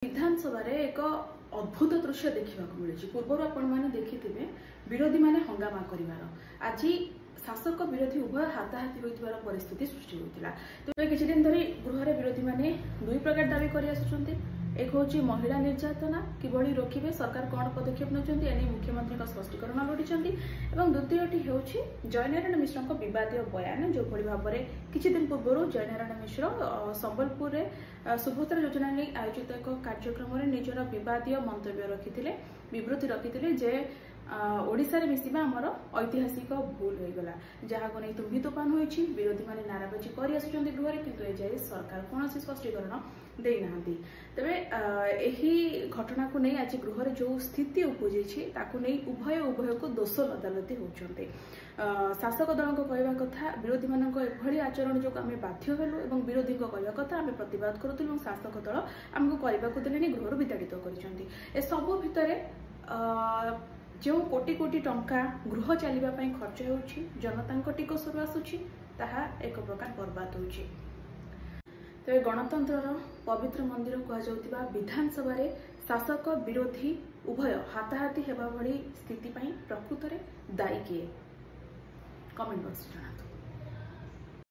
विधानसभा एक अद्भुत दृश्य देखा मिली। पूर्व आपण देखिथे विरोधी माने हंगामा करिवार आज शासक विरोधी उभय हाथाहाथी होइतिबार परिस्थिति सृष्टि होइतिला। तो किछि दिन धरि गृह रे विरोधी माने दुई प्रकार दाबी करि आसुछन्ते। एक होची महिला निर्यातना किभଳି रोकिबे सरकार कोन पदक्षेप नउछन्ती एनी मुख्यमंत्री का स्पष्टीकरण लोडिछन्ती एवं द्वितीयटी हेउची जयनारायण मिश्र विवादीय बयान जो भଳି भाबरे किछि दिन पूर्व जयनारायण मिश्र संबलपुर रे सुभद्रा योजना नै आयोजित एक कार्यक्रम रे निजर विवादीय मंतव्य रखिथिले विवृत्ति रखिथिले जे ओडिसा रे मिसिबा हमर ऐतिहासिक भूल होई गला जहाको नै तुम्ही तोफान होईछि। विरोधी माने नाराबाजी करि आसुछन्ती गृह रे किंतु ए जाय सरकार कोनोसी स्पष्टीकरण देई नाहंती। तबे एही घटना को नै आज गृह रे जो स्थिति उपजिछि ताको नै उभय को दोष अदालती होउछन्ते। शासक दल को कहवा कथा विरोधी मानक एभଳି आचरण जो आमे बाध्य हेलु एवं विरोधी को कहवा कथा आमे प्रतिवाद करथुलु शासक दल हमको कहवा को देलेनी गृह विताड़ित करिसन्ती। ए सब भितरे जो कोटी कोटी टंका गृह चलिबा पई खर्च होउछि जनता टिकस आसुछि ताहा एक प्रकार बर्बाद होउछि। तबे गणतंत्र पवित्र मंदिर कहुवा विधानसभा रे शासक विरोधी उभय हाथाहाथी हेबा भली स्थिति पई प्रकृत रे दायी किए कमेंट बॉक्स जणातु।